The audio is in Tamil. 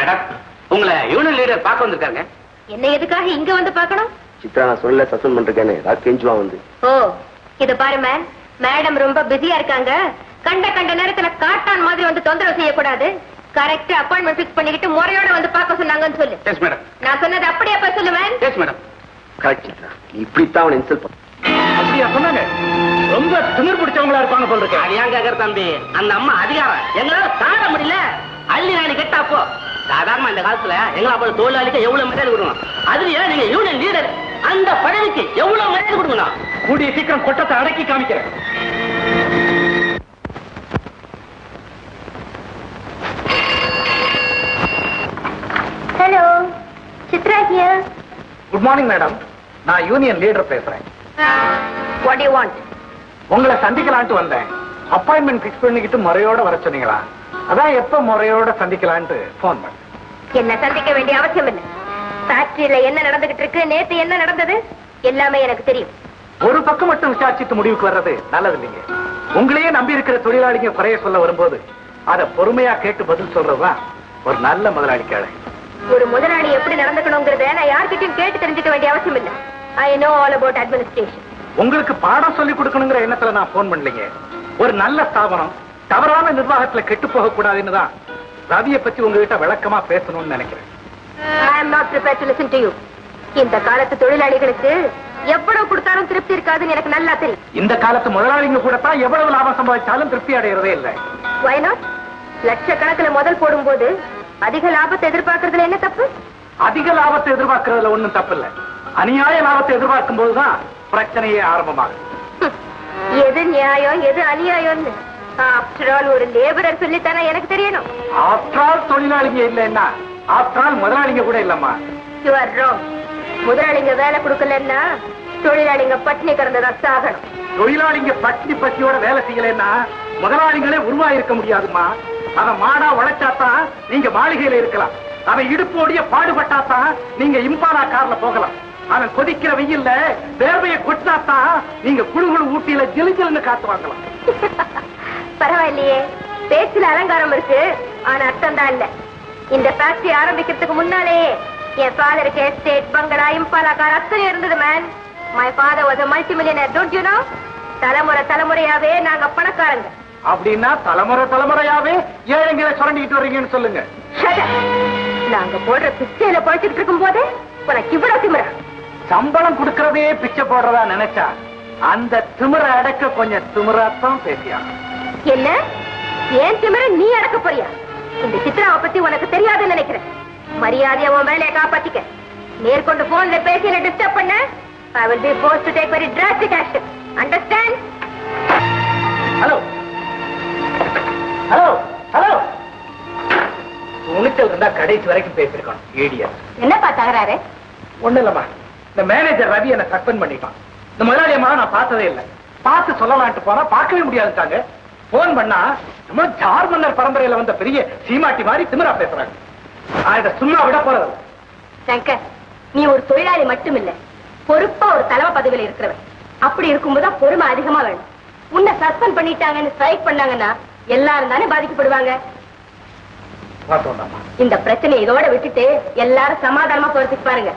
மேடம், உங்களை யூனியன் லீடர் பார்க்க வந்திருக்காங்க. என்ன எதுக்காக இங்க வந்து பார்க்கணும்? சித்ரா நான் சொல்ல சஸ்பெண்ட் பண்றேன்னு கெஞ்சுவா வந்து. ஓ, இத பாரு மேன், மேடம் ரொம்ப பிஸியா இருக்காங்க. கண்ட நேரத்துல காட்டான் மாதிரி வந்து தொந்தரவு செய்யக்கூடாது. கரெக்ட் அப்பாயின்மெண்ட் ஃபிக்ஸ் பண்ணிக்கிட்டு முறையோட வந்து பார்க்க சொன்னாங்கன்னு சொல்லு. Yes madam. நான் சொன்னது அப்படியே அப்ப சொல்லு man. Yes madam. Correct Chitra, இப்படித்தான் அவனை இன்சல்ட் பண்ண. அப்படியா சொன்னாங்க? ரொம்ப திமிர் பிடிச்சவங்களா இருப்பாங்க போல இருக்கு. அது ஏன் கேக்குற தம்பி, அந்த அம்மா அதிகாரம் எங்களால தாழ முடியல. அள்ளி நாளை கெட்டாப்போ சாதாரண இந்த காலத்துல எங்களா போல தொழிலாளிக்கு எவ்வளவு மரியாதை கொடுக்கணும். அதுலயே நீங்க யூனியன் லீடர், அந்த பதவிக்கு எவ்வளவு மரியாதை கொடுக்கணும். கூடிய சீக்கிரம் கொட்டத்தை அடக்கி காமிக்கிறேன். Hello, Chitra here. Good morning madam, நான் யூனியன் லீடர் பேசுறேன். What you want? உங்களை சந்திக்கலான்ட்டு வந்தேன். அப்பாயின்மெண்ட் பிக்ஸ் பண்ணிக்கிட்டு முறையோட வர சொன்னீங்களா? அதான் எப்ப முறையோட சந்திக்கலான்ட்டு போன் பண்ணேன். என்ன சந்திக்க வேண்டிய அவசியம் இல்லை. ஃபேக்டரியில என்ன நடந்துகிட்டு இருக்கு, நேத்து என்ன நடந்தது, எல்லாமே எனக்கு தெரியும். ஒரு பக்கம் மட்டும் விசாரிச்சுட்டு முடிவுக்கு வர்றது நல்லது இல்லைங்க. உங்களையே நம்பி இருக்கிற தொழிலாளிங்க குறைய சொல்ல வரும்போது அதை பொறுமையா கேட்டு பதில் சொல்றதுதான் ஒரு நல்ல முதலாளிக்காக. ஒரு முதலாளி எப்படி நடந்துக்கணுங்கிறத நான் யார்கிட்டயும் கேட்டு தெரிஞ்சுக்க வேண்டிய அவசியம் இல்லை. I know all about administration. உங்களுக்கு பாடம் சொல்லி கொடுக்கணுங்கிற எண்ணத்துல நான் போன் பண்ணலீங்க. ஒரு நல்ல ஸ்தாபனம் தவறான நிர்வாகத்துல கெட்டு போக கூடாதுன்னு தான் ரவியை பத்தி உங்ககிட்ட விளக்கமா பேசணும்னு நினைக்கிறேன். I am not prepared to listen to you. இந்த காலத்து தொழிலாளிகளுக்கு எவ்வளவு கொடுத்தாலும் திருப்தி இருக்காதுன்னு எனக்கு நல்லா தெரியும். இந்த காலத்து முதலாளிங்க கூட தான் எவ்வளவு லாபம் சம்பாதிச்சாலும் திருப்தி அடைகிறதே இல்லை. Why not? லட்சக்கணக்கில் முதல் போடும்போது அதிக லாபத்தை எதிர்பார்க்கறதுல என்ன தப்பு? அதிக லாபத்தை எதிர்பார்க்கறதுல ஒண்ணும் தப்பு இல்லை. அநியாய லாபத்தை எதிர்பார்க்கும் போதுதான் பிரச்சனையே ஆரம்பமாகும். எது நியாயம் எது அநியாயம்னு ஆஃப்டர் ஆல் ஒரு லேபரர் சொல்லித்தானே எனக்கு தெரியணும். ஆஃப்டர் ஆல் தொழிலாளிங்க இல்லைன்னா ஆஃப்டர் ஆல் முதலாளிங்க கூட இல்லம்மா. You are wrong. முதலாளிங்க வேலை கொடுக்கலன்னா தொழிலாளிங்க பட்டினி கிடந்ததான் சாகணும். தொழிலாளிங்க பட்டினி பட்டியோட வேலை செய்யலன்னா முதலாளிகளே உருவாயிருக்க முடியாதுமா. அவன் மாடா உழைச்சாத்தான் நீங்க மாளிகையில இருக்கலாம். அவன் இடுப்போடைய பாடுபட்டாத்தான் நீங்க இம்பாலா கார்ல போகலாம். அவன் கொதிக்கிற வெயில்ல வேர்வையை கொட்டினாத்தான் நீங்க குழுகுழு ஊட்டியில ஜிலுஜிலுன்னு காத்து வாங்கலாம். பரவாயில்லையே, பேச்சுல அலங்காரம் இருக்கு, ஆனா அர்த்தம் தான் இல்ல. இந்த ஃபேக்டரி ஆரம்பிக்கிறதுக்கு முன்னாலே என் ஃபாதருக்கு எஸ்டேட், பங்களா, இம்பாலா கார் அத்தனை இருந்தது man. My father was a multi-millionaire, don't you know? தலைமுறையாவே நாங்க பணக்காரங்க. அப்படின்னா தலைமுறையாவே ஏழைங்களை சுரண்டிக்கிட்டு வர்றீங்கன்னு சொல்லுங்க. நாங்க போடுற பிச்சையில பழச்சிட்டு இருக்கும் போதே உனக்கு இவ்வளவு திமிரா? சம்பளம் கொடுக்கறதே பிச்சை போடுறதா நினைச்சா அந்த திமிர அடக்க கொஞ்சம் திமிராத்தான் பேசியா. என்ன ஏன் திமிர நீ அடக்க போறியா? இந்த சித்ராவை பத்தி உனக்கு தெரியாதுன்னு நினைக்கிறேன். மரியாதையா உன் வேலையை காப்பாத்திக்க. நேர்கொண்டு போன்ல பேசி என்ன டிஸ்டர்ப் பண்ண I will be forced to take very drastic action. Understand? Hello hello hello, துணிச்சல் இருந்தா கடைசி வரைக்கும் பேசிருக்கணும். ஏடியா என்னப்பா தகராறு? ஒண்ணு இல்லம்மா, இந்த மேனேஜர் ரவி என்ன சஸ்பெண்ட் பண்ணிட்டான். இந்த முதலாளியம்மா நான் பார்த்ததே இல்லை. பார்த்து சொல்லலான்ட்டு போனா பார்க்கவே முடியாதுட்டாங்க. போன் பண்ணா நம்ம ஜார் மன்னர் பரம்பரையில வந்த பெரிய சீமாட்டி மாதிரி திமிரா பேசுறாங்க. நான் இதை சும்மா விட போறது. சங்கர், நீ ஒரு தொழிலாளி மட்டும் இல்ல, பொறுப்பா ஒரு தலைமை பதவியில இருக்கிறவன். அப்படி இருக்கும்போது பொறுமை அதிகமா வேணும். உன்னை சஸ்பெண்ட் பண்ணிட்டாங்கன்னு ஸ்ட்ரைக் பண்ணாங்கன்னா எல்லாரும் தானே பாதிக்கப்படுவாங்க. இந்த பிரச்சனை இதோட விட்டுட்டு எல்லாரும் சமாதானமா போறதுக்கு பாருங்க.